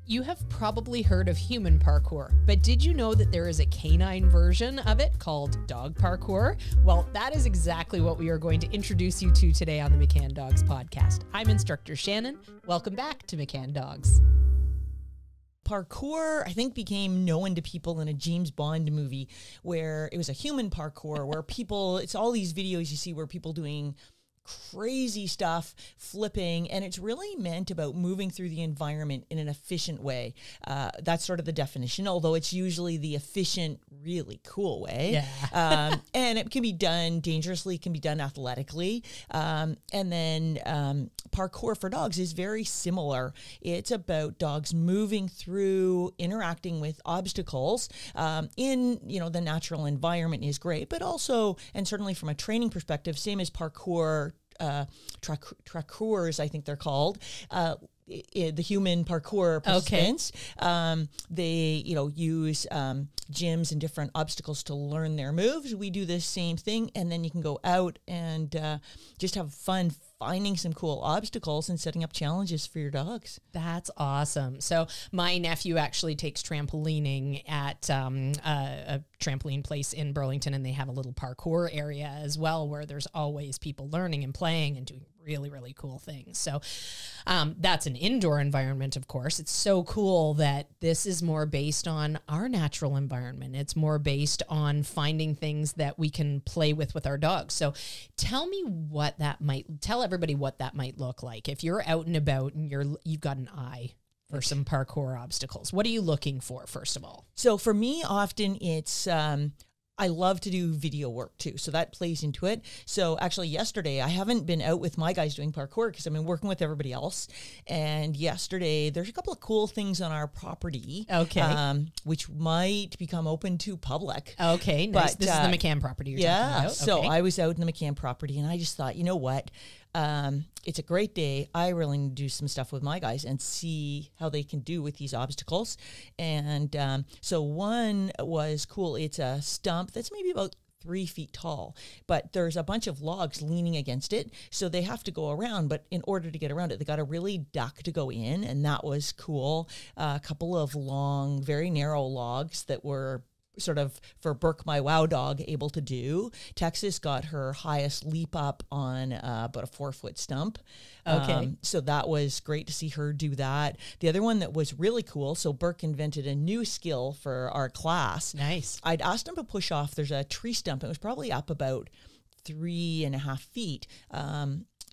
You have probably heard of human parkour, but did you know that there is a canine version of it called dog parkour? Well, that is exactly what we are going to introduce you to today on the McCann Dogs podcast. I'm Instructor Shannon. Welcome back to McCann Dogs. Parkour, I think, became known to people in a James Bond movie where it was a human parkour where people, it's all these videos you see where people doing crazy stuff, flipping, and it's really meant about moving through the environment in an efficient way. That's sort of the definition, although it's usually the efficient, really cool way. Yeah. And it can be done dangerously, it can be done athletically. And then parkour for dogs is very similar. It's about dogs moving through, interacting with obstacles in, the natural environment is great, but also, and certainly from a training perspective, same as parkour, trackers, I think they're called, the human parkour participants. Okay. They, use gyms and different obstacles to learn their moves. We do the same thing, and then you can go out and just have fun finding some cool obstacles and setting up challenges for your dogs. That's awesome. So my nephew actually takes trampolining at a trampoline place in Burlington, and they have a little parkour area as well where there's always people learning and playing and doing really, really cool things. So that's an indoor environment, of course. It's so cool that this is more based on our natural environment. It's more based on finding things that we can play with our dogs. So tell everybody what that might look like. If you're out and about and you've got an eye for some parkour obstacles, what are you looking for, first of all? So for me, often it's, I love to do video work too, so that plays into it. So actually yesterday, I haven't been out with my guys doing parkour because I've been working with everybody else. And yesterday, there's a couple of cool things on our property, which might become open to public. Okay, nice. But, this is the McCann property you're talking about. So I was out in the McCann property, and I just thought, you know what? It's a great day. I really need to do some stuff with my guys and see how they can do with these obstacles. And so one was cool. It's a stump that's maybe about 3 feet tall, but there's a bunch of logs leaning against it. So they have to go around, but in order to get around it, they got to really duck to go in. And that was cool. A couple of long, very narrow logs that were sort of for Burke, my wow dog, able to do. Texas got her highest leap up on about a 4-foot stump. Okay. So that was great to see her do that. The other one that was really cool, so Burke invented a new skill for our class. Nice. I'd asked him to push off. There's a tree stump. It was probably up about 3.5 feet.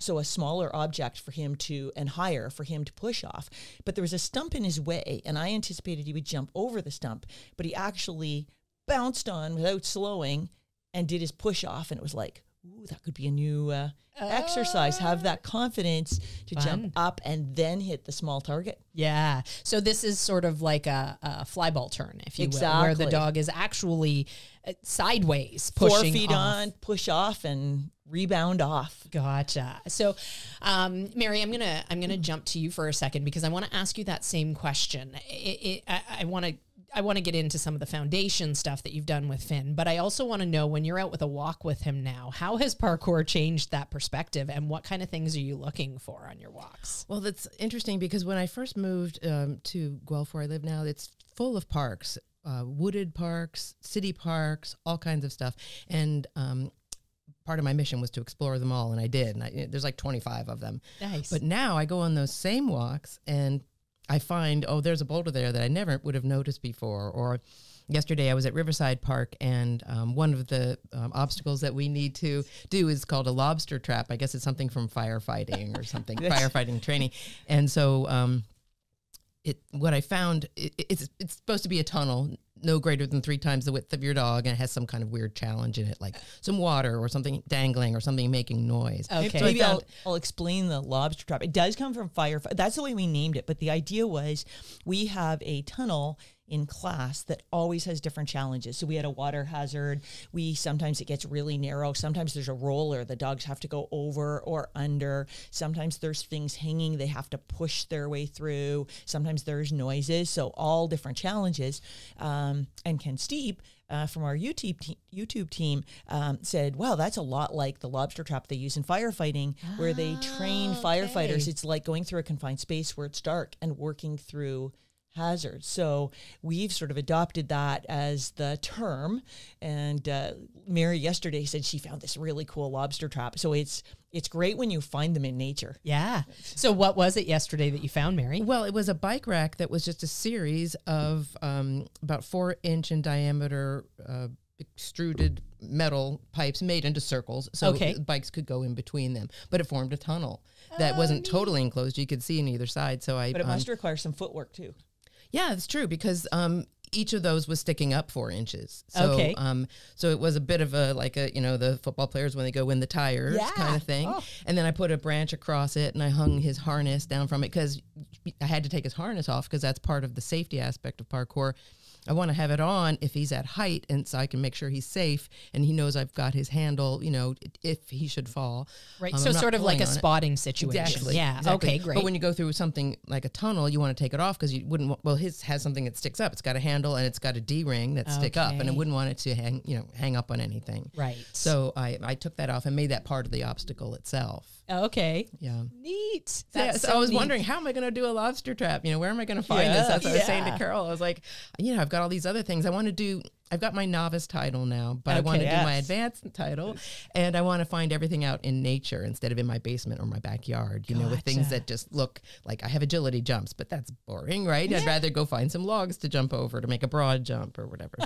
So a smaller object for him and higher for him to push off. But there was a stump in his way, and I anticipated he would jump over the stump, but he actually bounced on without slowing and did his push off, and it was like, ooh, that could be a new exercise. Have that confidence to jump up and then hit the small target. Yeah. So this is sort of like a fly ball turn, if you will, where the dog is actually sideways pushing 4 feet off. on, push off, and rebound off. Gotcha. So, Mary, I'm gonna jump to you for a second because I want to ask you that same question. I want to get into some of the foundation stuff that you've done with Finn, but I also want to know, when you're out with a walk with him now, how has parkour changed that perspective, and what kind of things are you looking for on your walks? Well, that's interesting because when I first moved to Guelph, where I live now, it's full of parks, wooded parks, city parks, all kinds of stuff. And part of my mission was to explore them all, and I did. And there's like 25 of them. Nice. But now I go on those same walks, and I find, there's a boulder there that I never would have noticed before. Or yesterday I was at Riverside Park, and one of the obstacles that we need to do is called a lobster trap. I guess it's something from firefighting or something, firefighting training. And so what I found, it's supposed to be a tunnel no greater than 3 times the width of your dog, and it has some kind of weird challenge in it, like some water or something dangling or something making noise. Okay. So maybe I'll explain the lobster trap. It does come from fire. That's the way we named it. But the idea was we have a tunnel in class that always has different challenges. So we had a water hazard. Sometimes it gets really narrow. Sometimes there's a roller the dogs have to go over or under. Sometimes there's things hanging they have to push their way through. Sometimes there's noises. So all different challenges. And Ken Steep from our YouTube team said, wow, that's a lot like the lobster trap they use in firefighting, where they train firefighters. It's like going through a confined space where it's dark and working through hazard. So we've sort of adopted that as the term. And Mary yesterday said she found this really cool lobster trap. So it's great when you find them in nature. Yeah. So what was it yesterday that you found, Mary? Well, it was a bike rack that was just a series of about 4-inch in diameter extruded metal pipes made into circles, so bikes could go in between them. But it formed a tunnel that wasn't totally enclosed. You could see on either side. So But it must require some footwork too. Yeah, it's true, because each of those was sticking up 4 inches. So, so it was a bit of the football players when they go win the tires kind of thing. Oh. And then I put a branch across it and I hung his harness down from it, because I had to take his harness off, because that's part of the safety aspect of parkour. I want to have it on if he's at height, and so I can make sure he's safe and he knows I've got his handle, if he should fall. Right. So sort of like a spotting situation. Exactly. Yeah. Exactly. Okay, great. But when you go through something like a tunnel, you want to take it off, because you wouldn't, his has something that sticks up. It's got a handle and it's got a D-ring that stick up, and I wouldn't want it to hang up on anything. Right. So I took that off and made that part of the obstacle itself. Okay. Yeah. Neat. So I was wondering, how am I going to do a lobster trap? Where am I going to find this? That's what I was saying to Carol. I was like, I've got all these other things I want to do. I've got my novice title now, but I want to do my advanced title, and I want to find everything out in nature instead of in my basement or my backyard, with things that just look like I have agility jumps, but that's boring, right? Yeah. I'd rather go find some logs to jump over to make a broad jump or whatever.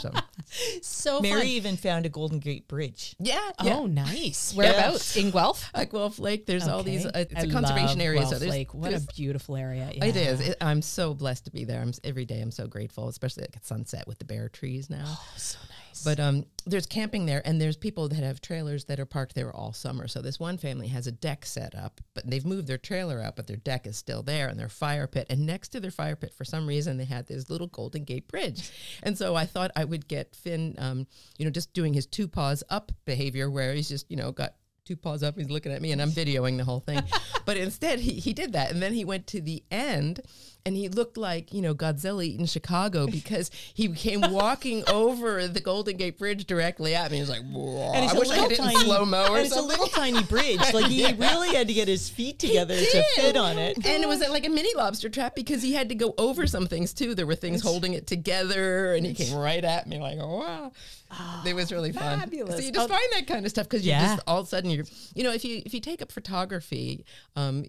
So Mary even found a Golden Gate Bridge. Yeah. Oh, nice. Whereabouts? In Guelph? At Guelph Lake. There's all these, it's a conservation area. Guelph Lake. What a beautiful area. Yeah. It is. I'm so blessed to be there. Every day I'm so grateful, especially at sunset with the bare trees now. Oh, so nice. But there's camping there, and there's people that have trailers that are parked there all summer. So this one family has a deck set up, but they've moved their trailer out, but their deck is still there, and their fire pit. And next to their fire pit, for some reason, they had this little Golden Gate Bridge. And so I thought I would get Finn, just doing his 2 paws up behavior, where he's just, got 2 paws up, he's looking at me, and I'm videoing the whole thing. But instead, he did that. And then he went to the end, and he looked like, Godzilla in Chicago, because he came walking over the Golden Gate Bridge directly at me. He was like, whoa. And I wish I had it in slow-mo or something. It's a little tiny bridge. Like, he really had to get his feet together to fit on it. And it was like a mini lobster trap, because he had to go over some things, too. There were things holding it together, and he came right at me like, oh, wow. It was really fun. Fabulous. So you just find that kind of stuff, because you just, all of a sudden, if you take up photography,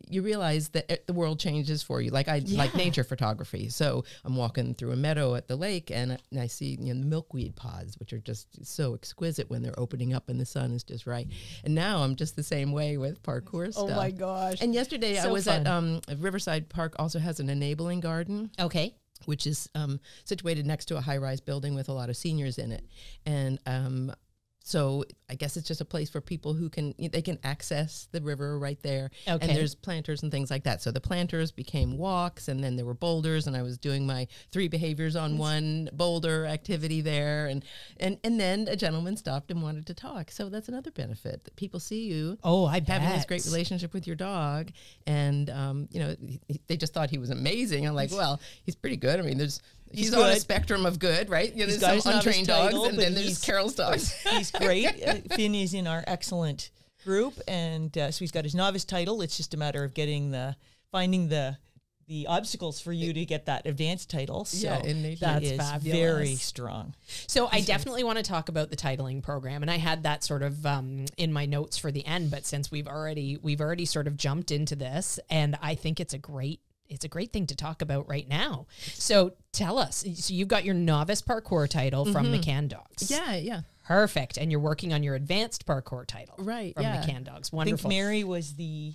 you realize that the world changes for you. Like nature photography. So I'm walking through a meadow at the lake, and I see the milkweed pods, which are just so exquisite when they're opening up and the sun is just right. And now I'm just the same way with parkour stuff. Oh my gosh. And yesterday I was at Riverside Park, also has an enabling garden. Okay. Which is situated next to a high-rise building with a lot of seniors in it. And so I guess it's just a place for people who can access the river right there. Okay. And there's planters and things like that. So the planters became walks, and then there were boulders, and I was doing my 3 behaviors on one boulder activity there. And then a gentleman stopped and wanted to talk. So that's another benefit, that people see you. Oh, I bet. Having this great relationship with your dog. And, they just thought he was amazing. I'm like, well, he's pretty good. I mean, he's on a spectrum of good, right? There's some untrained dogs, and then there's Carol's dogs. He's great. Finn is in our excellent group, and so he's got his novice title. It's just a matter of finding the obstacles for you to get that advanced title. So that's fabulous. Very strong. So I definitely want to talk about the titling program, and I had that sort of in my notes for the end, but since we've already sort of jumped into this, and I think it's a great thing to talk about right now. So tell us. So you've got your novice parkour title from McCann Dogs. Yeah. Perfect. And you're working on your advanced parkour title. Right. From McCann Dogs. Wonderful. I think Mary was the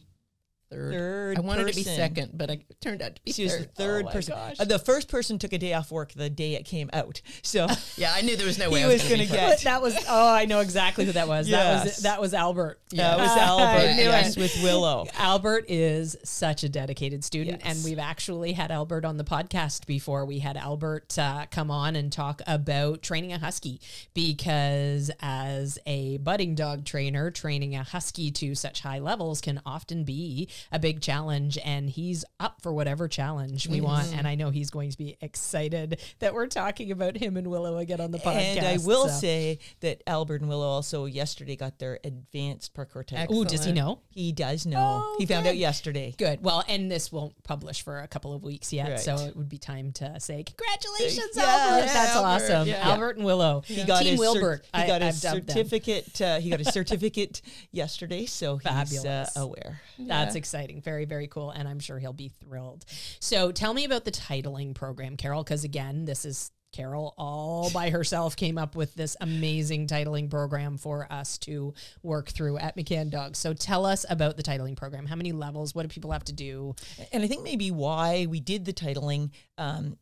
third. I wanted to be second, but I turned out to be she third. was the third person. The first person took a day off work the day it came out. So yeah, I knew there was no way I was going to get. That was. Oh, I know exactly who that was. Yes. That was Albert. Yeah, that was Albert. Yes, with Willow. Albert is such a dedicated student, yes. and we've actually had Albert on the podcast before. We had Albert come on and talk about training a husky, because as a budding dog trainer, training a husky to such high levels can often be a big challenge, and he's up for whatever challenge we want. And I know he's going to be excited that we're talking about him and Willow again on the podcast. And I will say that Albert and Willow also yesterday got their advanced parkour title. Oh, does he know? He does know. Oh, he found good. out yesterday. Good. Well, and this won't publish for a couple of weeks yet, Right. so it would be time to say congratulations, Yeah, Albert. yeah, That's Albert. awesome. Yeah. Albert and Willow. He got Team his Wilbert. he got his I've dubbed them. certificate. He got his certificate yesterday, so he's Fabulous. aware. That's exciting. Very, very cool. And I'm sure he'll be thrilled. So tell me about the titling program, Carol, because again, this is Carol all by herself came up with this amazing titling program for us to work through at McCann Dogs. So tell us about the titling program. How many levels? What do people have to do? And I think maybe why we did the titling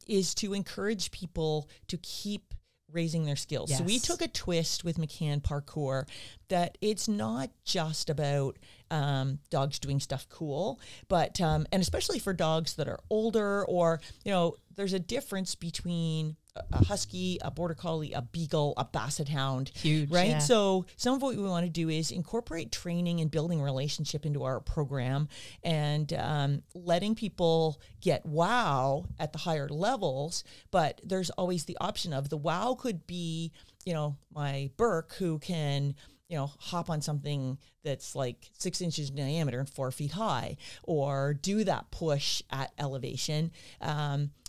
is to encourage people to keep raising their skills. So we Yes. took a twist with McCann Parkour that it's not just about dogs doing stuff cool, but and especially for dogs that are older, or there's a difference between a husky, a border collie, a beagle, a basset hound. Huge, right? yeah. So some of what we want to do is incorporate training and building relationship into our program, and letting people get wow at the higher levels. But there's always the option of the wow could be, my Burke who can, hop on something that's like 6 inches in diameter and 4 feet high, or do that push at elevation.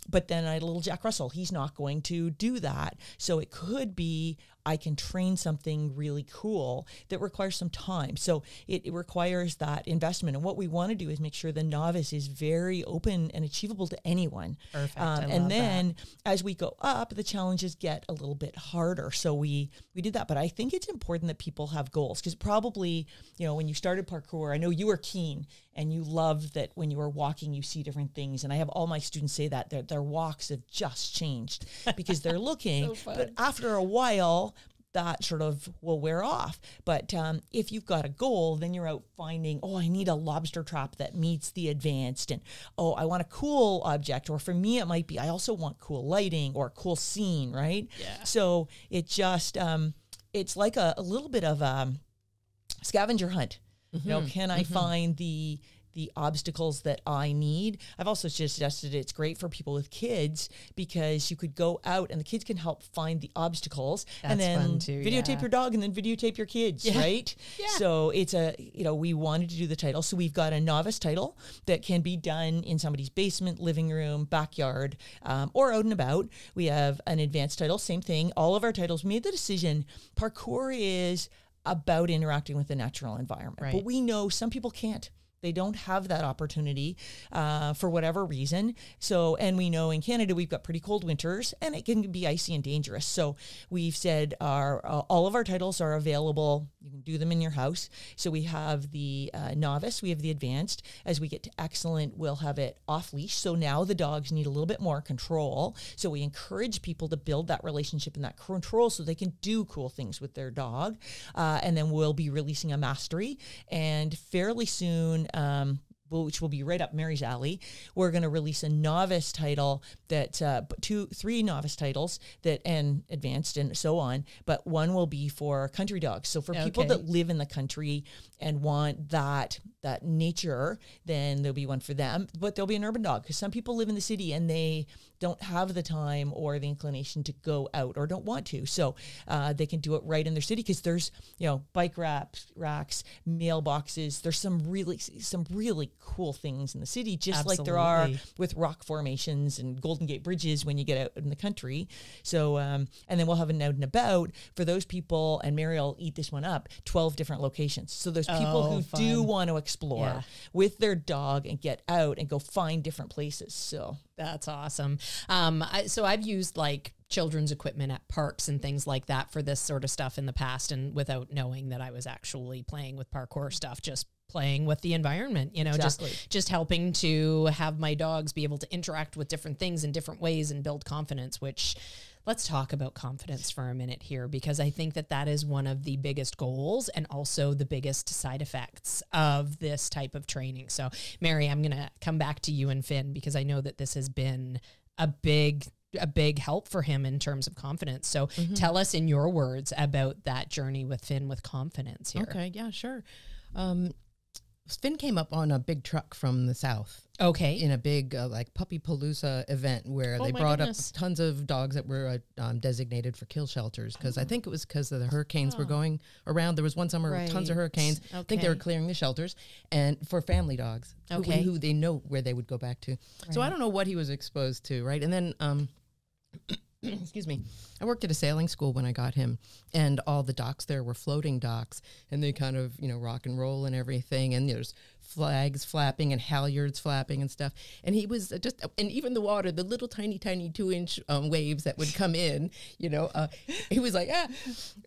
But then I had a little Jack Russell. He's not going to do that. So it could be I can train something really cool that requires some time. So it requires that investment. And what we want to do is make sure the novice is very open and achievable to anyone. Perfect. I love And then as we go up, the challenges get a little bit harder. So we did that. But I think it's important that people have goals, because probably, when you started parkour, I know you were keen and you loved that when you were walking, you see different things. And I have all my students say that their walks have just changed because they're looking. But after a while, that sort of will wear off. But if you've got a goal, then you're out finding, I need a lobster trap that meets the advanced, and I want a cool object. Or for me, it might be, I also want cool lighting or a cool scene, right? Yeah. So it just, it's like a little bit of a scavenger hunt. Can I find the obstacles that I need? I've also suggested it's great for people with kids, because you could go out and the kids can help find the obstacles. And That's then fun too, videotape yeah. your dog, and then videotape your kids, right? Yeah. So it's we wanted to do the title. So we've got a novice title that can be done in somebody's basement, living room, backyard, or out and about. We have an advanced title, same thing. All of our titles, made the decision, parkour is about interacting with the natural environment. Right. But we know some people can't. They don't have that opportunity for whatever reason. So, and we know in Canada, we've got pretty cold winters and it can be icy and dangerous. So we've said all of our titles are available. You can do them in your house. So we have the novice, we have the advanced. As we get to excellent, we'll have it off leash. So now the dogs need a little bit more control. So we encourage people to build that relationship and that control so they can do cool things with their dog. And then we'll be releasing a mastery, and fairly soon, which will be right up Mary's alley, we're going to release a novice title that, 3 novice titles and advanced and so on, but one will be for country dogs. So for people that live in the country and want that nature, then there'll be one for them, but there'll be an urban dog, because some people live in the city and they don't have the time or the inclination to go out or don't want to. So they can do it right in their city, because there's, bike racks, mailboxes. There's some really cool things in the city, just like there are with rock formations and Golden Gate bridges when you get out in the country. So, and then we'll have an out and about for those people, and Mary will eat this one up, 12 different locations. So there's people who do want to explore with their dog and get out and go find different places. So that's awesome. So I've used like children's equipment at parks and things like that for this sort of stuff in the past, and without knowing that I was actually playing with parkour stuff, just playing with the environment, Exactly. just helping to have my dogs be able to interact with different things in different ways and build confidence, which let's talk about confidence for a minute here, because I think that is one of the biggest goals and also the biggest side effects of this type of training. So Mary, I'm going to come back to you and Finn, because I know that this has been a big help for him in terms of confidence. So tell us in your words about that journey with Finn with confidence here. Okay, yeah, sure. Finn came up on a big truck from the south. Okay. In a big like Puppy Palooza event where they brought up tons of dogs that were designated for kill shelters because I think it was because the hurricanes were going around. There was one summer with tons of hurricanes. Okay. I think they were clearing the shelters and for family dogs who they know where they would go back to. So I don't know what he was exposed to, right? And then excuse me, I worked at a sailing school when I got him, and all the docks there were floating docks, and they kind of, rock and roll and everything, and there's flags flapping and halyards flapping and stuff. And he was and even the water, the little tiny 2-inch waves that would come in, he was like, ah.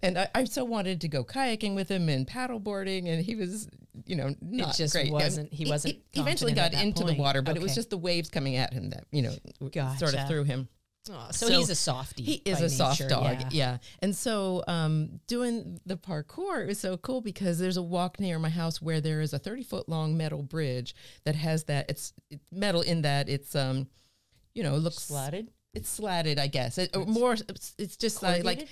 And I so wanted to go kayaking with him and paddleboarding, and he was, not it just great. wasn't, he wasn't He eventually got into the water, but it was Okay. just the waves coming at him that, sort of threw him. Oh, so he's a softie. He is a soft dog, yeah. And so doing the parkour, it was so cool because there's a walk near my house where there is a 30-foot long metal bridge that has that. It's metal in that it's looks Slatted? It's slatted, I guess. It's just like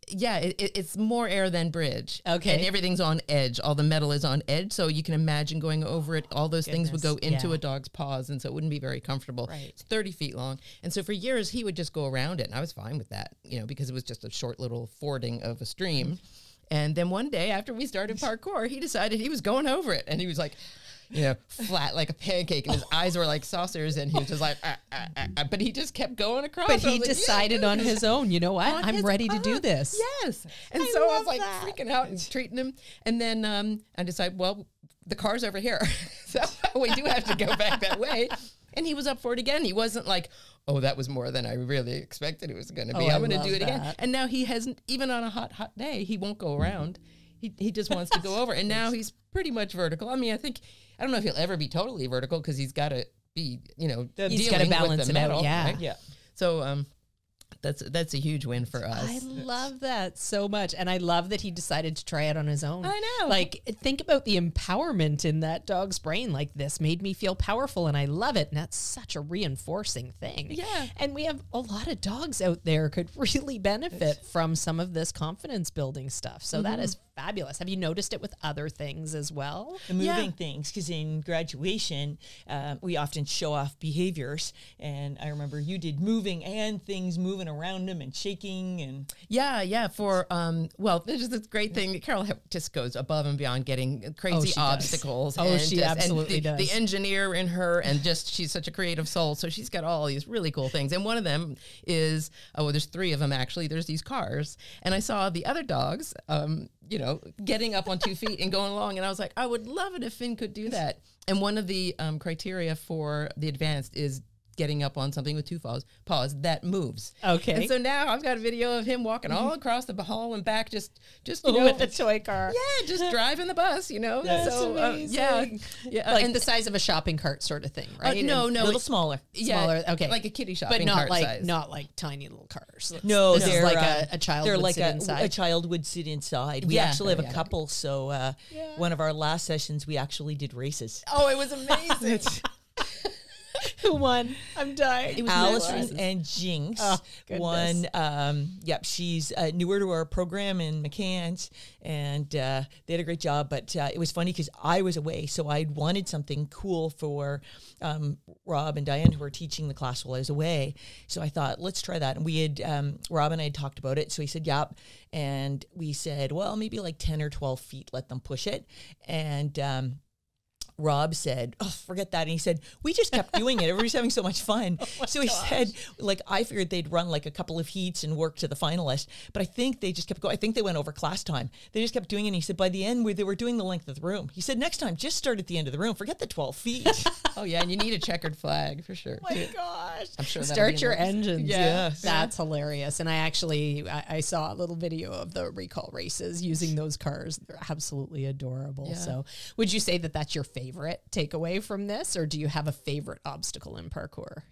yeah, it's more air than bridge. Okay. And everything's on edge. All the metal is on edge. So you can imagine going over it. All those things would go into a dog's paws. And so it wouldn't be very comfortable. Right. It's 30 feet long. And so for years, he would just go around it. And I was fine with that, because it was just a short little fording of a stream. And then one day after we started parkour, he decided he was going over it. And he was like, flat like a pancake, and his eyes were like saucers, and he was just like, but he just kept going across. But he decided on his own, you know what? I'm ready to do this. Yes. And so I was like freaking out and treating him. And then I decided, well, the car's over here. So we do have to go back that way. And he was up for it again. He wasn't like, oh, that was more than I really expected it was going to be. I'm going to do it again. And now he hasn't, even on a hot day, he won't go around. He just wants to go over. And now he's pretty much vertical. I mean, I don't know if he'll ever be totally vertical because he's got to be, he's got to balance it out. Yeah. Right? Yeah. So that's a huge win for us. I love that so much. And I love that he decided to try it on his own. I know. Like, think about the empowerment in that dog's brain. Like, this made me feel powerful and I love it. And that's such a reinforcing thing. Yeah. And we have a lot of dogs out there could really benefit from some of this confidence building stuff. So that is fabulous. Have you noticed it with other things as well? The moving things, because in graduation, we often show off behaviors. And I remember you did moving and things moving around him and shaking and for there's this great thing. Carol just goes above and beyond getting crazy obstacles. She absolutely does. The engineer in her, and she's such a creative soul, so she's got all these really cool things. And one of them is there's 3 of them actually. There's these cars, and I saw the other dogs getting up on 2 feet and going along, and I was like, I would love it if Finn could do that. And one of the criteria for the advanced is getting up on something with 2 paws that moves. Okay. And so now I've got a video of him walking all across the hall and back, just with the toy car. Yeah, just driving the bus, That's amazing. Yeah. Like the size of a shopping cart sort of thing, right? a No, little smaller. Smaller, okay. Like a kiddie shopping but cart size. not like tiny little cars. No, this is like a child they're would like sit inside. a child would sit inside. We actually have a couple. So one of our last sessions, we actually did races. Oh, it was amazing. Who won? I'm dying. It was Allison and Jinx. Oh, goodness. One. She's newer to our program in McCann's, and they had a great job. But it was funny because I was away, so I wanted something cool for Rob and Diane, who were teaching the class while I was away. So I thought, let's try that. And we had Rob and I had talked about it. So he said, "Yep," and we said, "Well, maybe like 10 or 12 feet. Let them push it." And Rob said, "Oh, forget that." And he said, "We just kept doing it. Everybody's having so much fun." So he said, I figured they'd run like a couple of heats and work to the finalist, but I think they just kept going. I think they went over class time. They just kept doing it. And he said, by the end, they were doing the length of the room. He said, next time, just start at the end of the room. Forget the 12 feet. Oh, yeah. And you need a checkered flag for sure. Oh my gosh. I'm sure Start your engines. Yes. That's hilarious. And I saw a little video of the recall races using those cars. They're absolutely adorable. Yeah. So would you say that that's your favorite takeaway from this, or do you have a favorite obstacle in parkour?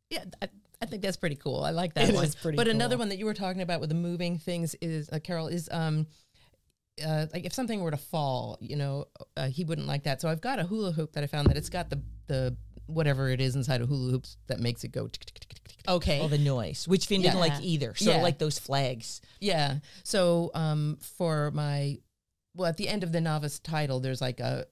Yeah, I think that's pretty cool. I like that one. Is pretty but cool. Another one that you were talking about with the moving things is, Carol, is like if something were to fall, he wouldn't like that. So I've got a hula hoop that I found that it's got the whatever it is inside of hula hoops that makes it go. Okay. All the noise, which Finn didn't like either. Sort of like those flags. Yeah. So for my well, at the end of the novice title, there's like a,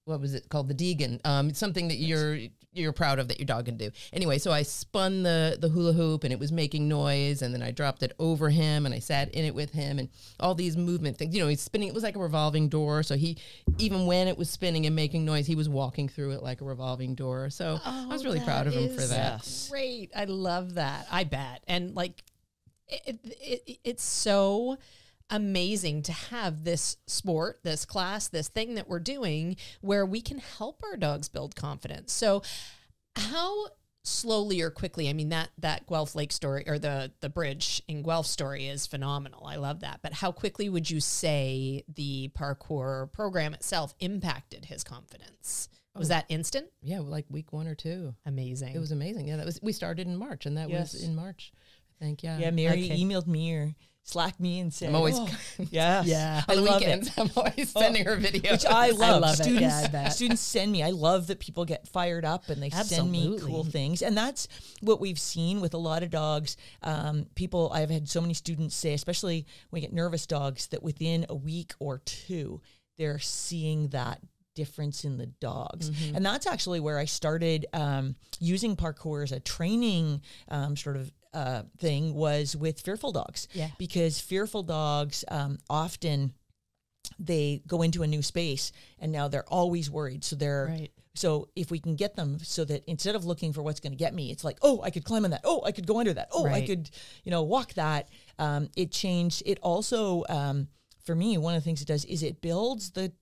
what was it called? The Deegan. It's something that you're proud of that your dog can do. Anyway, so I spun the hula hoop and it was making noise, and then I dropped it over him and I sat in it with him, and all these movement things. You know, he's spinning. It was like a revolving door. So he, even when it was spinning and making noise, he was walking through it like a revolving door. So I was really proud of him for that. Great. I love that. I bet. And like, it's so amazing to have this sport, this class, this thing that we're doing where we can help our dogs build confidence. So how slowly or quickly, I mean, that Guelph Lake story, or the bridge in Guelph story is phenomenal. I love that. But how quickly would you say the parkour program itself impacted his confidence? Was that instant? Yeah, like week 1 or 2. Amazing. It was amazing. Yeah, we started in March, and that was in March, I think. Yeah. Yeah, Mary emailed me or Slacked me and said, I'm always, yeah, on the weekends, I'm always sending her videos. Which I love. I love students, it. Yeah, I bet. Students send me. I love that people get fired up and they send me cool things. And that's what we've seen with a lot of dogs. People, I've had so many students say, especially when we get nervous dogs, that within a week or 2, they're seeing that difference in the dogs. Mm-hmm. And that's actually where I started using parkour as a training sort of thing, was with fearful dogs. Yeah. Because fearful dogs often, they go into a new space and now they're always worried. So so if we can get them so that instead of looking for what's going to get me, it's like, oh, I could climb on that. Oh, I could go under that. Oh, I could, walk that. It changed. It also, for me, one of the things it does is it builds the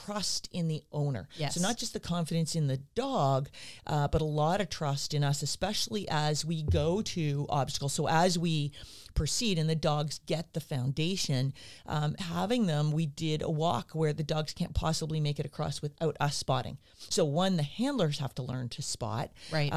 trust in the owner. Yes. So not just the confidence in the dog, but a lot of trust in us, especially as we go to obstacles. So as we proceed and the dogs get the foundation, having them, we did a walk where the dogs can't possibly make it across without us spotting. So one, the handlers have to learn to spot. Right.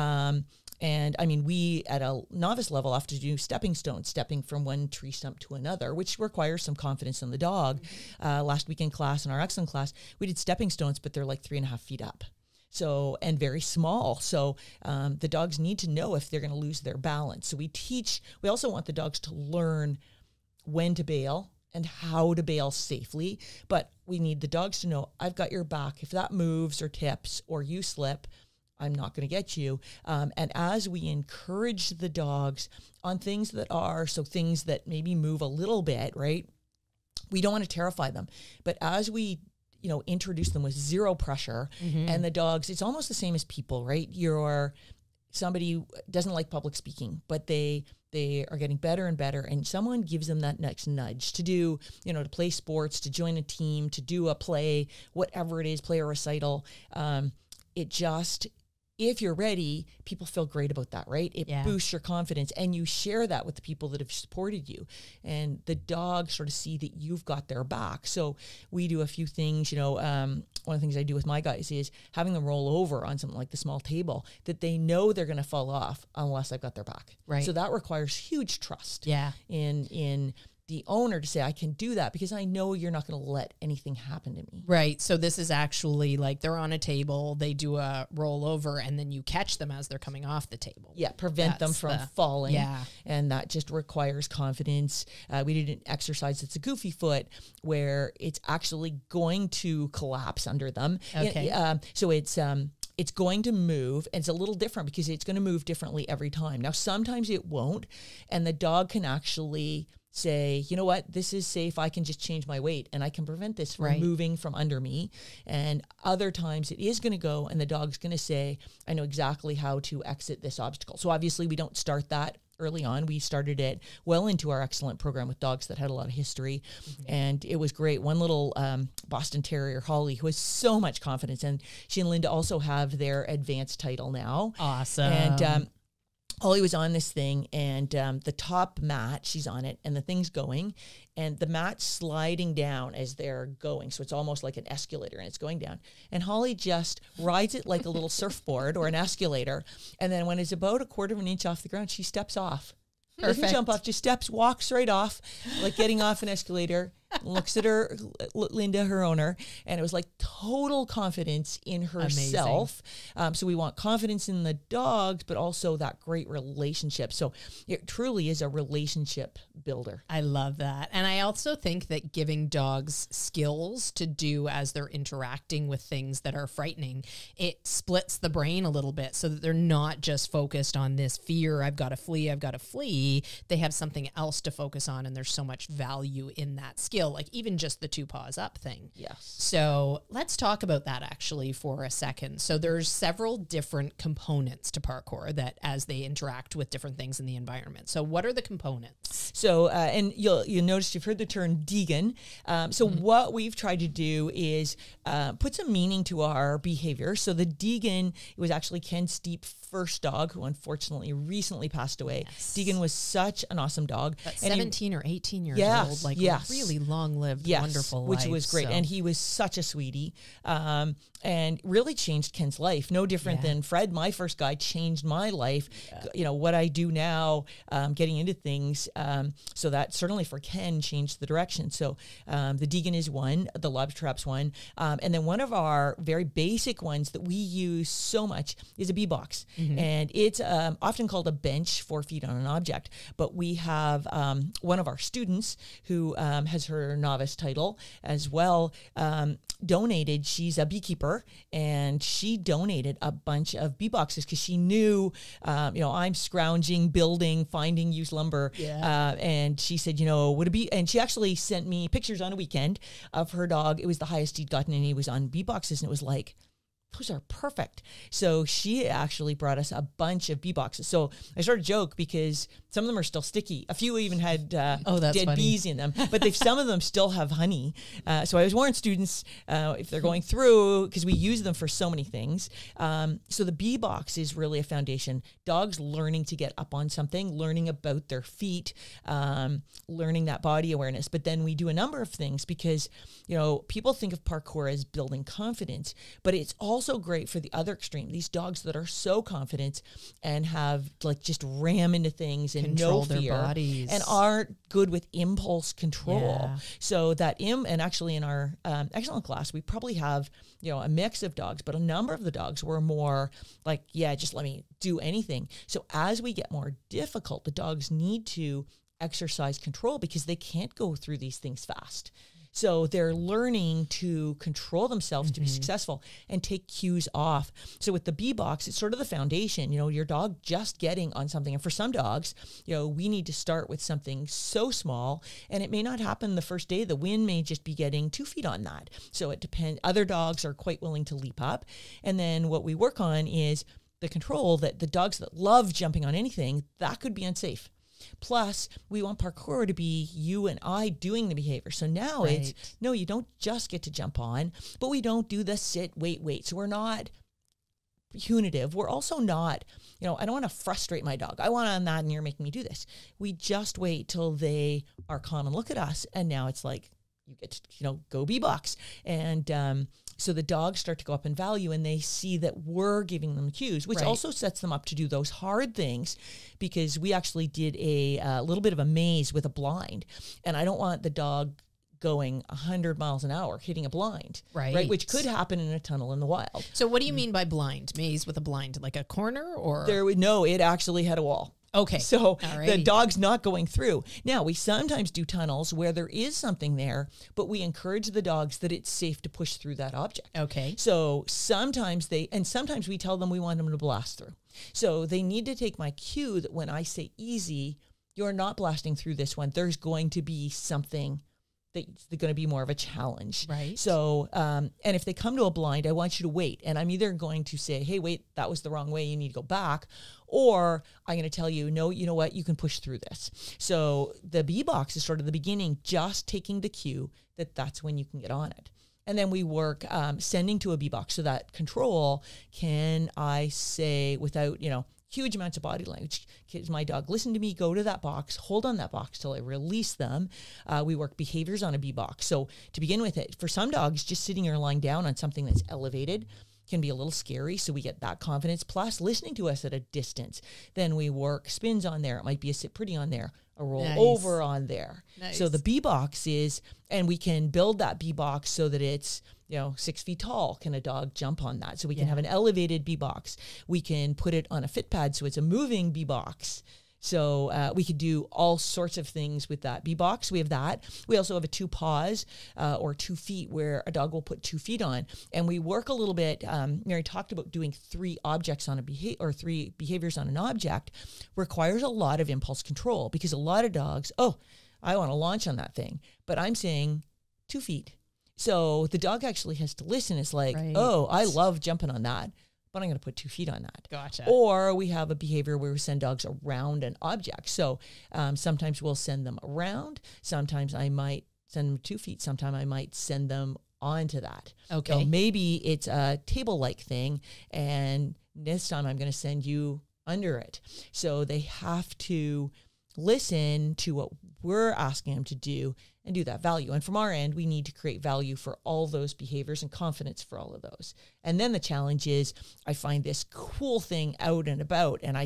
And I mean, we at a novice level have to do stepping stones, stepping from one tree stump to another, which requires some confidence in the dog. Last week in class, in our excellent class, we did stepping stones, but they're like 3.5 feet up. So, and very small. So the dogs need to know if they're going to lose their balance. So we also want the dogs to learn when to bail and how to bail safely. But we need the dogs to know, I've got your back. If that moves or tips or you slip, I'm not going to get you. And as we encourage the dogs on things that maybe move a little bit, right? We don't want to terrify them. But as we, introduce them with zero pressure, and the dogs, it's almost the same as people, right? Somebody doesn't like public speaking, but they are getting better and better, and someone gives them that next nudge to do, to play sports, to join a team, to do a play, whatever it is, play a recital. If you're ready, people feel great about that, right? It boosts your confidence, and you share that with the people that have supported you, and the dogs sort of see that you've got their back. So we do a few things, one of the things I do with my guys is having them roll over on something like the small table that they know they're going to fall off unless I've got their back. Right. So that requires huge trust. Yeah. In the owner to say, I can do that because I know you're not going to let anything happen to me. Right. So this is actually like they're on a table, they do a rollover, and then you catch them as they're coming off the table. Yeah, prevent them from falling. Yeah. And that just requires confidence. We did an exercise that's a goofy foot where it's actually going to collapse under them. Okay. So it's going to move, and it's a little different because it's going to move differently every time. Now, sometimes it won't, and the dog can actually say, you know what, this is safe. I can just change my weight and I can prevent this from moving from under me. And other times it is going to go and the dog's going to say, I know exactly how to exit this obstacle. So obviously we don't start that early on. We started it well into our excellent program with dogs that had a lot of history. And it was great. One little Boston Terrier, Holly, who has so much confidence, and she and Linda also have their advanced title now. Awesome. And Holly was on this thing, and the top mat, she's on it, and the thing's going, and the mat's sliding down as they're going. So it's almost like an escalator, and it's going down. And Holly just rides it like a little surfboard or an escalator. And then when it's about 1/4 of an inch off the ground, she steps off. Doesn't jump off, just steps, walks right off, like getting off an escalator, looks at her, Linda, her owner, and it was like total confidence in herself. So we want confidence in the dogs, but also that great relationship. So it truly is a relationship builder. I love that. And I also think that giving dogs skills to do as they're interacting with things that are frightening, it splits the brain a little bit so that they're not just focused on this fear, I've got to flee, I've got to flee. They have something else to focus on, and there's so much value in that skill, like even just the 2 paws up thing. Yes. So let's talk about that actually for a second. So there's several different components to parkour that as they interact with different things in the environment. So what are the components? So, and you'll notice you've heard the term Deegan. So what we've tried to do is put some meaning to our behavior. So the Deegan, it was actually Ken Steep's first dog, who unfortunately recently passed away. Yes. Deegan was such an awesome dog. But 17 or 18 years old, like really long-lived, wonderful which life, was great. so. And he was such a sweetie, and really changed Ken's life. No different than Fred, my first guy, changed my life. You know, what I do now, getting into things. So that certainly for Ken changed the direction. So the Deegan is one, the lobster traps one. And then one of our very basic ones that we use so much is a bee-box. And it's often called a bench, 4 feet on an object. But we have one of our students who has her novice title as well, donated. She's a beekeeper, and she donated a bunch of bee boxes because she knew, you know, I'm scrounging, building, finding used lumber. And she said, you know, would it be, and she actually sent me pictures on a weekend of her dog. It was the highest he'd gotten, and he was on bee boxes, and it was like, those are perfect. So she actually brought us a bunch of bee boxes. So I sort of joke because some of them are still sticky. A few even had dead funny. bees in them, but some of them still have honey. So I always warn students if they're going through, because we use them for so many things. So the bee box is really a foundation. Dogs learning to get up on something, learning about their feet, learning that body awareness. But then we do a number of things because, you know, people think of parkour as building confidence, but it's also great for the other extreme. These dogs that are so confident and have like just ram into things and Control no their fear bodies. and aren't good with impulse control. Yeah. So that and actually in our excellent class, we probably have, you know, a mix of dogs, but a number of the dogs were more like, yeah, just let me do anything. So as we get more difficult, the dogs need to exercise control because they can't go through these things fast. So they're learning to control themselves to be successful and take cues off. So with the bee box, it's sort of the foundation, you know, your dog just getting on something. And for some dogs, you know, we need to start with something so small, and it may not happen the first day. The win may just be getting 2 feet on that. So it depends. Other dogs are quite willing to leap up. And then what we work on is the control that the dogs that love jumping on anything, that could be unsafe. Plus, we want parkour to be you and I doing the behavior. So now it's, no, you don't just get to jump on, but we don't do the sit, wait. So we're not punitive. We're also not, you know, I don't want to frustrate my dog. I want on that and you're making me do this. We just wait till they are calm and look at us. And now it's like, you get to, you know, go bee box. And so the dogs start to go up in value and they see that we're giving them cues, which also sets them up to do those hard things, because we actually did a little bit of a maze with a blind. And I don't want the dog going 100 miles an hour hitting a blind, right? Which could happen in a tunnel in the wild. So what do you mean by blind? Maze with a blind, like a corner or? No, it actually had a wall. Okay. So the dog's not going through. Now, we sometimes do tunnels where there is something there, but we encourage the dogs that it's safe to push through that object. Okay. So sometimes sometimes we tell them we want them to blast through. So they need to take my cue that when I say easy, you're not blasting through this one. There's going to be something that's going to be more of a challenge. Right. So, and if they come to a blind, I want you to wait. And I'm either going to say, hey, wait, that was the wrong way. You need to go back. Or I'm going to tell you, no, you know what? You can push through this. So the bee box is sort of the beginning, just taking the cue that that's when you can get on it. And then we work sending to a bee box. So that control, can I say without, you know, huge amounts of body language. Kids, my dog, listen to me, go to that box, hold on that box till I release them. We work behaviors on a bee box. So to begin with it, for some dogs, just sitting or lying down on something that's elevated can be a little scary. So we get that confidence, plus listening to us at a distance. Then we work spins on there. It might be a sit pretty on there, a roll over on there. Nice. So the B box is, and we can build that B box so that it's, 6 feet tall. Can a dog jump on that? So we can have an elevated B box. We can put it on a fit pad, so it's a moving B box. So we could do all sorts of things with that B box. We have that. We also have a 2 paws or 2 feet where a dog will put 2 feet on. And we work a little bit. Mary talked about doing 3 objects on a 3 behaviors on an object requires a lot of impulse control, because a lot of dogs, I want to launch on that thing, but I'm saying 2 feet. So the dog actually has to listen. It's like, I love jumping on that, but I'm going to put 2 feet on that. Gotcha. Or we have a behavior where we send dogs around an object. So sometimes we'll send them around. Sometimes I might send them 2 feet. Sometimes I might send them onto that. Okay. So maybe it's a table-like thing, and this time I'm going to send you under it. So they have to listen to what we're asking them to do and do that value. And from our end, we need to create value for all those behaviors and confidence for all of those. And then the challenge is, I find this cool thing out and about, and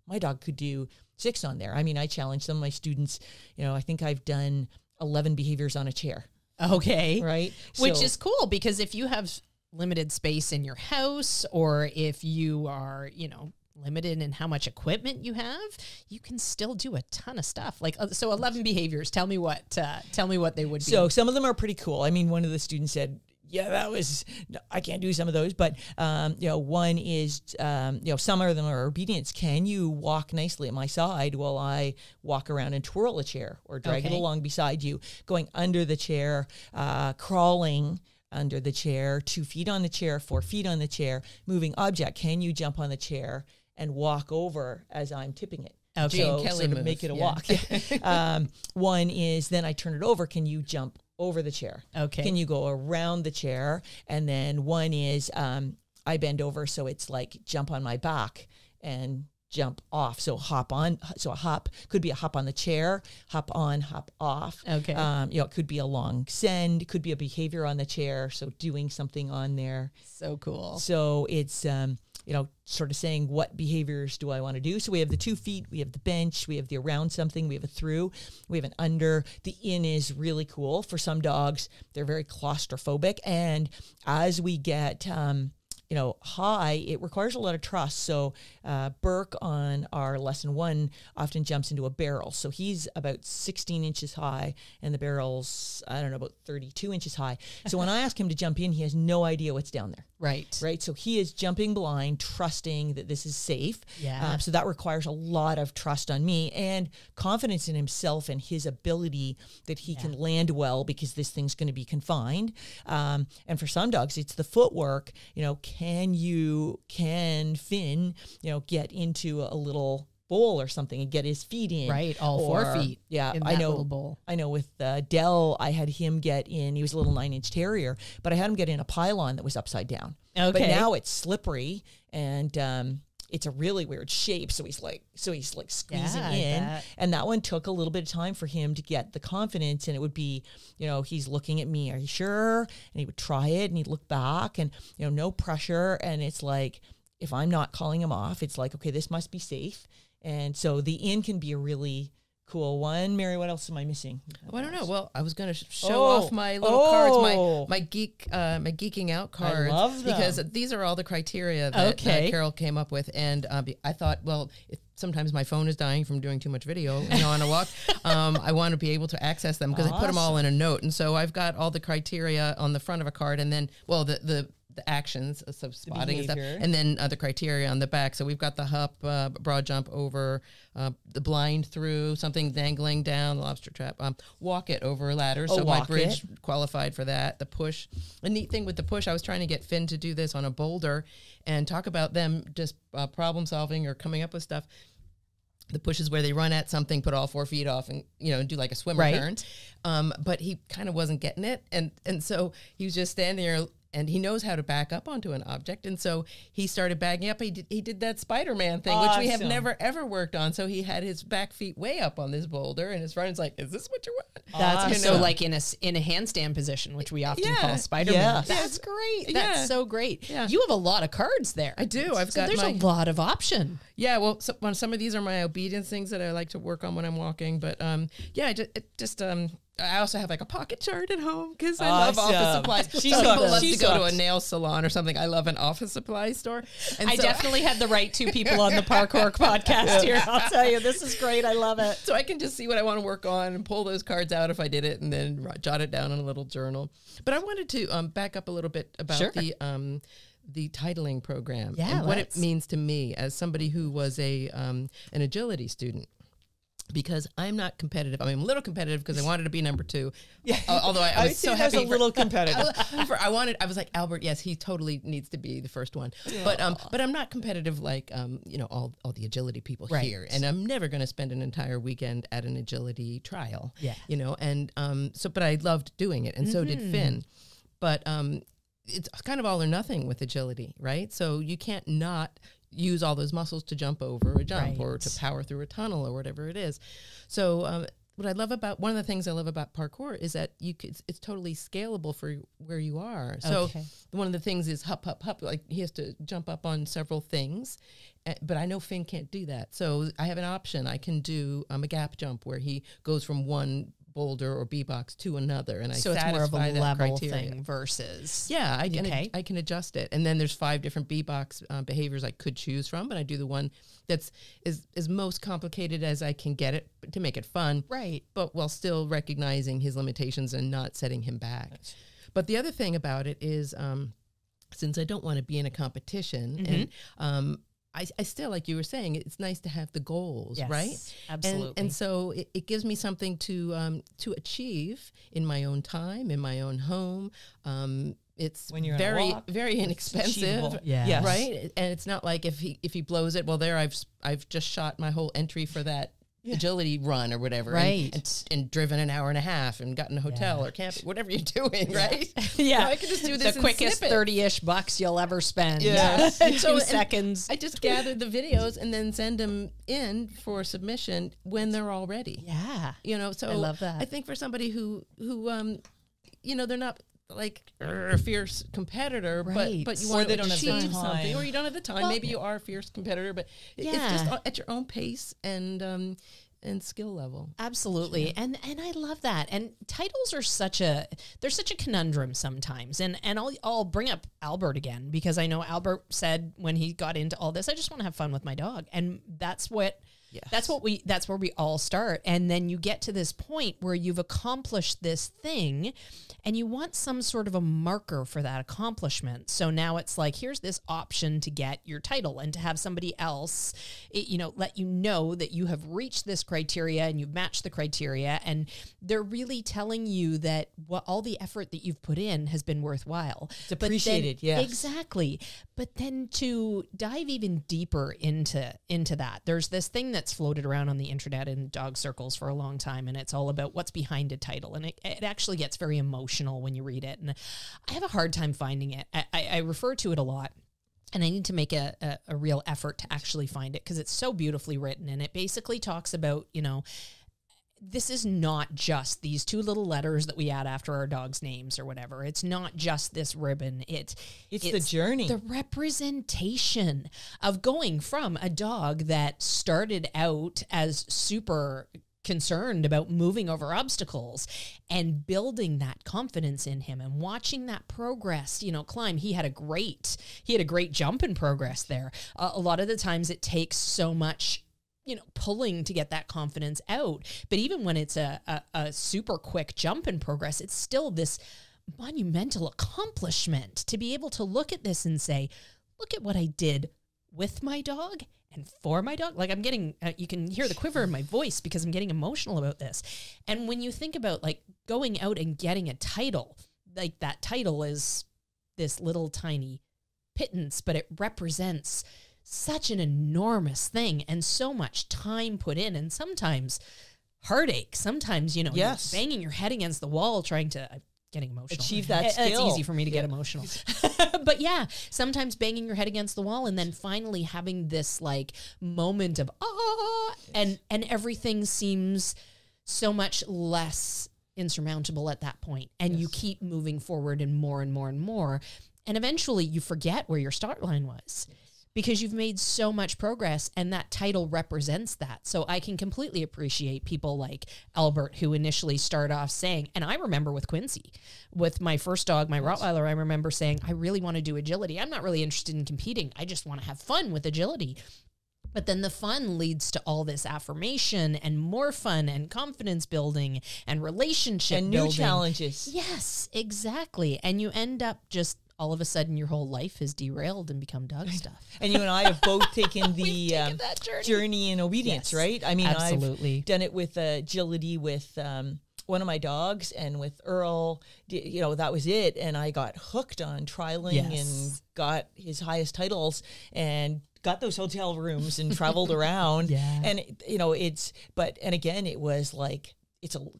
my dog could do 6 on there. I mean, I challenge some of my students. I think I've done 11 behaviors on a chair. Okay. Right. Which is cool, because if you have limited space in your house, or if you are, limited in how much equipment you have, you can still do a ton of stuff. Like, so 11 behaviors. Tell me what they would be. So some of them are pretty cool. I mean, one of the students said, I can't do some of those, but, one is, some of them are obedience. Can you walk nicely at my side while I walk around and twirl a chair, or drag it along beside you, going under the chair, crawling under the chair, 2 feet on the chair, 4 feet on the chair, moving object. Can you jump on the chair and walk over as I'm tipping it? Okay. So, Kelly to make it a walk. One is, then I turn it over. Can you jump over the chair? Okay. Can you go around the chair? And then one is, I bend over, so it's like jump on my back and jump off. So hop on. So a hop could be a hop on the chair, hop on, hop off. Okay. It could be a long send. It could be a behavior on the chair. So doing something on there. So cool. So it's, sort of saying, what behaviors do I want to do? So we have the 2 feet, we have the bench, we have the around something, we have a through, we have an under. The in is really cool. For some dogs, they're very claustrophobic. And as we get, high, it requires a lot of trust. So Burke on our lesson 1 often jumps into a barrel. So he's about 16 inches high, and the barrel's, about 32 inches high. So when I ask him to jump in, he has no idea what's down there. Right. So he is jumping blind, trusting that this is safe. Yeah. So that requires a lot of trust on me and confidence in himself and his ability that he can land well, because this thing's going to be confined. And for some dogs, it's the footwork. Can Finn, get into a little bowl or something and get his feet in? Right, all 4 feet. Yeah, in that little bowl. I know with Dell, I had him get in. He was a little 9-inch terrier, but I had him get in a pylon that was upside down. Okay. But now it's slippery, and it's a really weird shape. So he's like squeezing in. And that one took a little bit of time for him to get the confidence. And it would be, he's looking at me, are you sure? And he would try it, and he'd look back, and, no pressure. And it's like, if I'm not calling him off, it's like, okay, this must be safe. And so the in can be a really cool one. Mary, what else am I missing? I don't know. Well, I was going to show off my little cards, my geeking out cards. I love them. Because these are all the criteria that Carol came up with. And I thought, well, sometimes my phone is dying from doing too much video on a walk. I want to be able to access them, because I put them all in a note. And so I've got all the criteria on the front of a card, and then, the actions, so spotting and stuff, and then the criteria on the back. So we've got the hop, broad jump over, the blind through, something dangling down, the lobster trap, walk it over a ladder. So my bridge qualified for that. The push. The neat thing with the push, I was trying to get Finn to do this on a boulder and talk about them just problem solving or coming up with stuff. The push is where they run at something, put all 4 feet off, and do like a swimmer turn. But he kind of wasn't getting it, and so he was just standing there. And he knows how to back up onto an object. And so he started backing up. He did that Spider-Man thing, which we have never, ever worked on. So he had his back feet way up on this boulder, and his friend's like, is this what you want? That's so like in a handstand position, which we often call Spider-Man. Yeah. That's great. Yeah. That's so great. Yeah. You have a lot of cards there. I do. I've got there's a lot of option. Yeah, well, some of these are my obedience things that I like to work on when I'm walking. But I also have like a pocket chart at home because I love office supplies. People love to go to a nail salon or something. I love an office supply store. And I definitely had the right two people on the Parkour podcast here. I'll tell you, this is great. I love it. So I can just see what I want to work on and pull those cards out if I did it, and then jot it down in a little journal. But I wanted to back up a little bit about the titling program and what it means to me as somebody who was an agility student. Because I'm not competitive. I mean, I'm a little competitive because I wanted to be number 2. Yeah. Although I was so happy. A little competitive. I was like, Albert, yes, he totally needs to be the first one. Yeah. But I'm not competitive like, all the agility people here. And I'm never going to spend an entire weekend at an agility trial. Yeah. But I loved doing it. And so did Finn. But it's kind of all or nothing with agility, right? So you can't not use all those muscles to jump over a jump or to power through a tunnel or whatever it is. So one of the things I love about parkour is that it's totally scalable for where you are. So one of the things is hop, like he has to jump up on several things, but I know Finn can't do that. So I have an option. I can do a gap jump where he goes from one boulder or B-box to another, and so it's more of a level thing versus I can adjust it. And then there's 5 different B-box behaviors I could choose from, but I do the one that's is most complicated as I can get it to make it fun, right? But while still recognizing his limitations and not setting him back. But the other thing about it is, since I don't want to be in a competition, and I still, like you were saying, it's nice to have the goals, right? Absolutely. And so it gives me something to achieve in my own time, in my own home. It's when you're very inexpensive, right? And it's not like if he blows it, well, there I've just shot my whole entry for that agility run or whatever, and driven an hour and a half and gotten a hotel or camp, whatever you're doing, right? So I can just do this the quickest 30-ish bucks you'll ever spend. In 2 seconds. I just gather the videos and then send them in for submission when they're all ready. Yeah, so I love that. I think for somebody who they're not like a fierce competitor, but you want to achieve something, or you don't have the time. Well, maybe you are a fierce competitor, but it's just at your own pace and skill level. Absolutely. And I love that. And titles are such a conundrum sometimes. And I'll bring up Albert again, because I know Albert said when he got into all this, I just want to have fun with my dog. And that's where we all start. And then you get to this point where you've accomplished this thing and you want some sort of a marker for that accomplishment. So now it's like, here's this option to get your title and to have somebody else, let you know that you have reached this criteria and you've matched the criteria. And they're really telling you that all the effort that you've put in has been worthwhile. It's appreciated. Yes. Exactly. But then to dive even deeper into that, there's this thing that's floated around on the internet in dog circles for a long time, and it's all about what's behind a title, and it actually gets very emotional when you read it, and I have a hard time finding it. I refer to it a lot, and I need to make a real effort to actually find it because it's so beautifully written, and it basically talks about, this is not just these 2 little letters that we add after our dog's names or whatever. It's not just this ribbon. It's the journey. The representation of going from a dog that started out as super concerned about moving over obstacles and building that confidence in him and watching that progress, climb. He had a great jump in progress there. A lot of the times it takes so much pulling to get that confidence out. But even when it's a super quick jump in progress, it's still this monumental accomplishment to be able to look at this and say, look at what I did with my dog and for my dog. Like I'm getting, you can hear the quiver in my voice because I'm getting emotional about this. And when you think about like going out and getting a title, like that title is this little tiny pittance, but it represents such an enormous thing and so much time put in, and sometimes heartache. Sometimes, you're banging your head against the wall trying to getting emotional. Achieve that skill. It's easy for me to get emotional. But sometimes banging your head against the wall and then finally having this like moment of and everything seems so much less insurmountable at that point, and you keep moving forward and more and more and more, and eventually you forget where your start line was. Because you've made so much progress, and that title represents that. So I can completely appreciate people like Albert, who initially start off saying, and I remember with Quincy, with my first dog, my Rottweiler, I remember saying, I really want to do agility. I'm not really interested in competing. I just want to have fun with agility. But then the fun leads to all this affirmation and more fun and confidence building and relationship and building. new challenges. Yes, exactly. And you end up just all of a sudden your whole life is derailed and become dog stuff. And you and I have both taken the that journey in obedience, right? I mean, absolutely. I've done it with agility with one of my dogs, and with Earl, you know, that was it. And I got hooked on trialing and got his highest titles and got those hotel rooms and traveled around. And, you know, and again, it was like,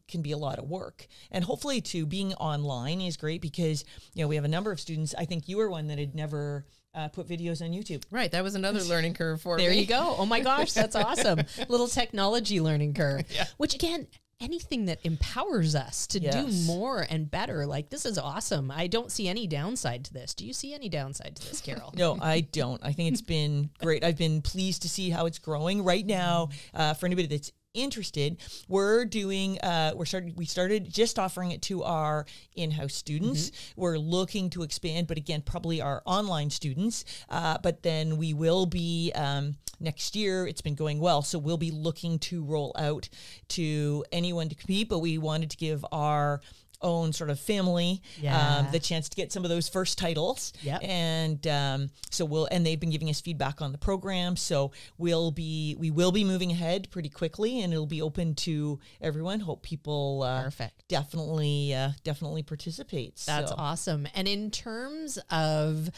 can be a lot of work. And hopefully too, being online is great because, you know, we have a number of students. I think you were one that had never put videos on YouTube. Right. That was another learning curve for me. There you go. Oh my gosh, that's awesome. Little technology learning curve, which again, anything that empowers us to do more and better. Like, this is awesome. I don't see any downside to this. Do you see any downside to this, Carol? No, I don't. I think it's been great. I've been pleased to see how it's growing right now. For anybody that's interested, we're doing we started just offering it to our in-house students. We're looking to expand, but again, probably our online students, but then we will be next year. It's been going well, so we'll be looking to roll out to anyone to compete, but we wanted to give our own sort of family the chance to get some of those first titles. And and they've been giving us feedback on the program, so we will be moving ahead pretty quickly, and it'll be open to everyone. Hope people definitely participate. That's awesome. And in terms of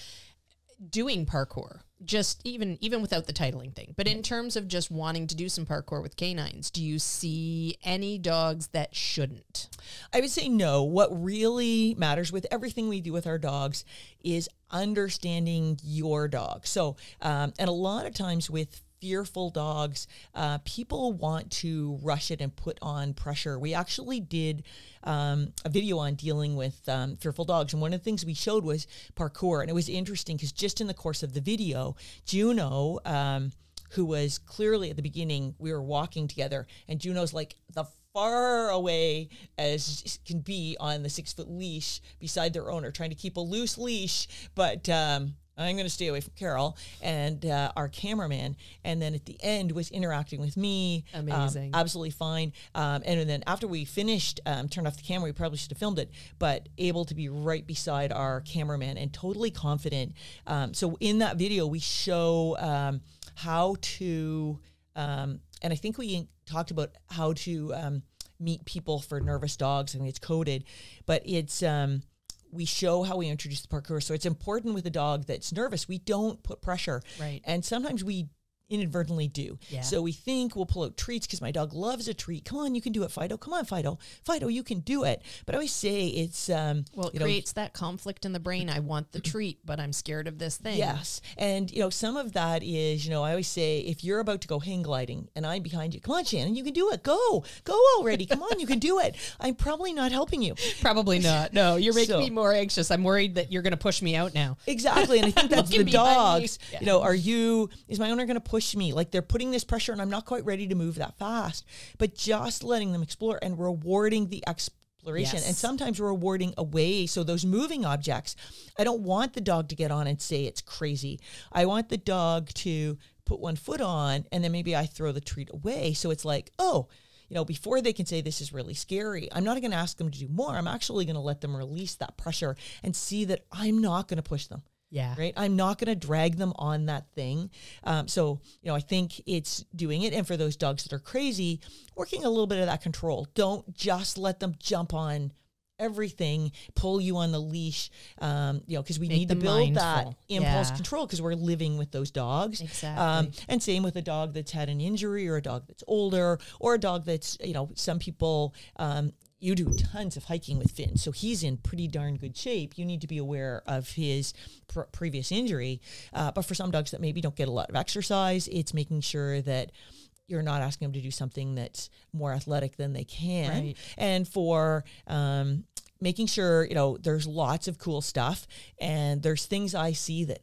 doing parkour, just even without the titling thing, but in terms of just wanting to do some parkour with canines, do you see any dogs that shouldn't? I would say no. What really matters with everything we do with our dogs is understanding your dog. So, and a lot of times with fearful dogs, people want to rush it and put on pressure. We actually did a video on dealing with fearful dogs, and one of the things we showed was parkour. And it was interesting because just in the course of the video, Juno, who was clearly at the beginning, we were walking together, and Juno's like the far away as can be on the 6-foot leash beside their owner, trying to keep a loose leash, but I'm going to stay away from Carol and our cameraman. And then at the end was interacting with me. Amazing. Absolutely fine. And then after we finished, turned off the camera, we probably should have filmed it, but able to be right beside our cameraman and totally confident. So in that video, we show how to, and I think we talked about how to meet people for nervous dogs. I mean, it's coded, but it's, we show how we introduce the parkour. So it's important with a dog that's nervous. We don't put pressure. Right. And sometimes we inadvertently do. So we think we'll pull out treats because my dog loves a treat. Come on, you can do it, Fido. Come on, Fido. Fido, you can do it. But I always say it's... well, it creates that conflict in the brain. I want the treat, but I'm scared of this thing. Yes. And, you know, some of that is, you know, I always say, if you're about to go hang gliding and I'm behind you, come on, Shannon, you can do it. Go already. Come on, you can do it. I'm probably not helping you. Probably not. No, you're making me more anxious. I'm worried that you're going to push me out now. Exactly. And I think that's the dogs. You know, is my owner going to push me? Like, they're putting this pressure and I'm not quite ready to move that fast, but just letting them explore and rewarding the exploration. And sometimes we're rewarding away. So those moving objects, I don't want the dog to get on and say it's crazy. I want the dog to put one foot on and then maybe I throw the treat away. So it's like, oh, you know, before they can say this is really scary, I'm not going to ask them to do more. I'm actually going to let them release that pressure and see that I'm not going to push them. Yeah. Right. I'm not going to drag them on that thing. So, you know, I think it's doing it. And for those dogs that are crazy, working a little bit of that control. Don't just let them jump on everything, pull you on the leash, you know, because we need to build that impulse control because we're living with those dogs. Exactly. And same with a dog that's had an injury or a dog that's older or a dog that's, you know, some people, you do tons of hiking with Finn, so he's in pretty darn good shape. You need to be aware of his previous injury. But for some dogs that maybe don't get a lot of exercise, it's making sure that, you're not asking them to do something that's more athletic than they can. Right. And for making sure, you know, there's lots of cool stuff, and there's things I see that,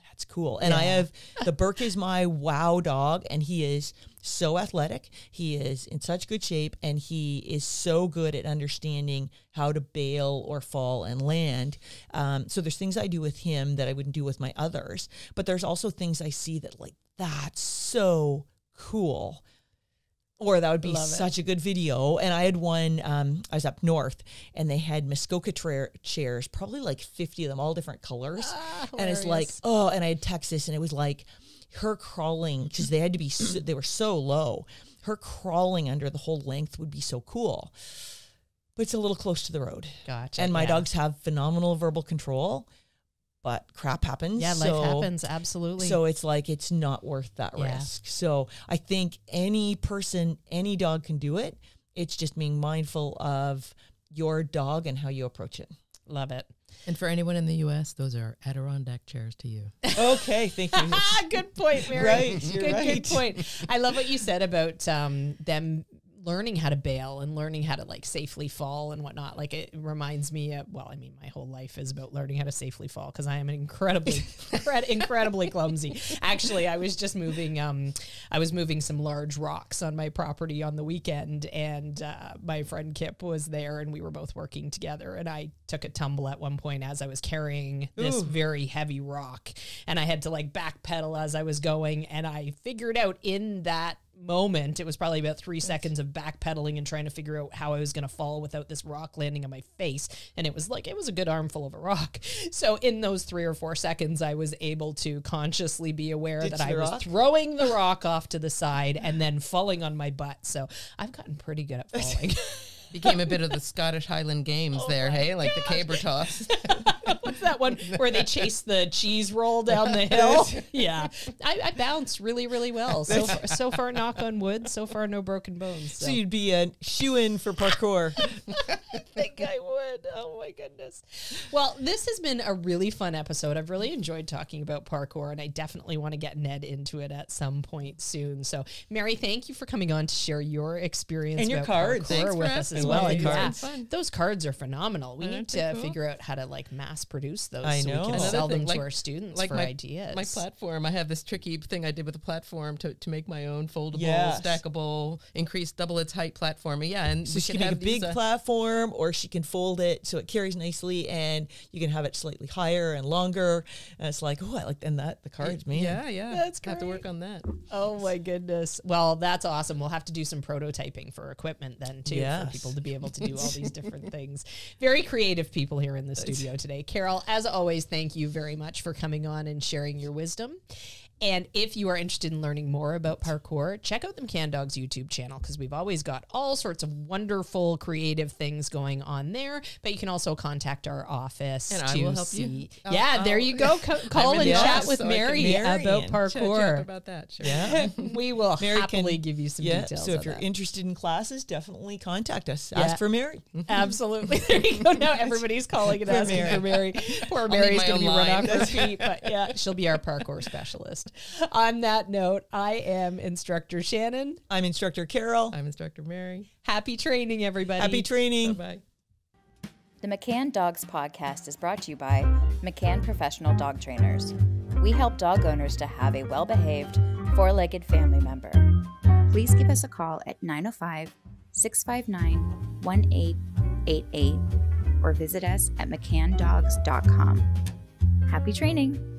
that's cool. And I have, the Burke is my wow dog, and he is so athletic. He is in such good shape, and he is so good at understanding how to bail or fall and land. So there's things I do with him that I wouldn't do with my others. But there's also things I see that, like, that's so cool. Or that would be such a good video. And I had one, I was up north, and they had Muskoka chairs, probably like 50 of them, all different colors. And it's like, oh, and I had Texas, and it was like her crawling, because they had to be, they were so low. Her crawling under the whole length would be so cool. But it's a little close to the road. Gotcha. And my dogs have phenomenal verbal control, but crap happens. Yeah, life happens, absolutely. So it's like, it's not worth that risk. So I think any person, any dog can do it. It's just being mindful of your dog and how you approach it. Love it. And for anyone in the U.S., those are Adirondack chairs to you. Okay, thank you. Good point, Mary. Right, you're Good point. I love what you said about them learning how to bail and learning how to like safely fall and whatnot. Like, it reminds me of, well, I mean, my whole life is about learning how to safely fall, because I am incredibly clumsy. Actually, I was just moving, I was moving some large rocks on my property on the weekend, and my friend Kip was there, and we were both working together, and I took a tumble at one point as I was carrying this very heavy rock, and I had to like backpedal as I was going, and I figured out in that moment, it was probably about 3 seconds of backpedaling and trying to figure out how I was going to fall without this rock landing on my face. And it was like, it was a good armful of a rock. So in those 3 or 4 seconds, I was able to consciously be aware that I was throwing the rock off to the side and then falling on my butt. So I've gotten pretty good at falling. Became a bit of the Scottish Highland Games there, hey? Like the caber toss. What's that one where they chase the cheese roll down the hill? Yeah. I bounce really, really well. So far, knock on wood, so far no broken bones. So you'd be a shoe-in for parkour. I think I would. Oh my goodness. Well, this has been a really fun episode. I've really enjoyed talking about parkour, and I definitely want to get Ned into it at some point soon. So, Mary, thank you for coming on to share your experience and your cards with us as well. Yeah. Those cards are phenomenal. We need to figure out how to like mass produce those so we can sell them to our students for ideas. My platform, I have this tricky thing I did with the platform to make my own foldable, stackable, double its height platform. Yeah, and so she can make a big platform, or she can fold it so it carries nicely, and you can have it slightly higher and longer. And it's like, oh, I like the cards, man. Yeah, that's great. Have to work on that. Oh my goodness. Well, that's awesome. We'll have to do some prototyping for equipment then too, for people to be able to do all these different things. Very creative people here in the studio today. Carol, as always, thank you very much for coming on and sharing your wisdom. And if you are interested in learning more about parkour, check out the McCann Dogs YouTube channel, because we've always got all sorts of wonderful, creative things going on there. But you can also contact our office and to I will help see. You. Yeah, there you go. Call and chat with Mary about parkour. Chat about that. Sure. Yeah, we will happily give you some details. So if you're interested in classes, definitely contact us. Ask for Mary. Absolutely. There you go. Now everybody's calling and asking for Mary. Poor Mary's going to be run off her feet, but yeah, she'll be our parkour specialist. On that note, I am Instructor Shannon. I'm Instructor Carol. I'm Instructor Mary. Happy training, everybody. Happy training. Bye-bye. The McCann Dogs podcast is brought to you by McCann Professional Dog Trainers. We help dog owners to have a well-behaved, four-legged family member. Please give us a call at 905-659-1888 or visit us at mccanndogs.com. Happy training!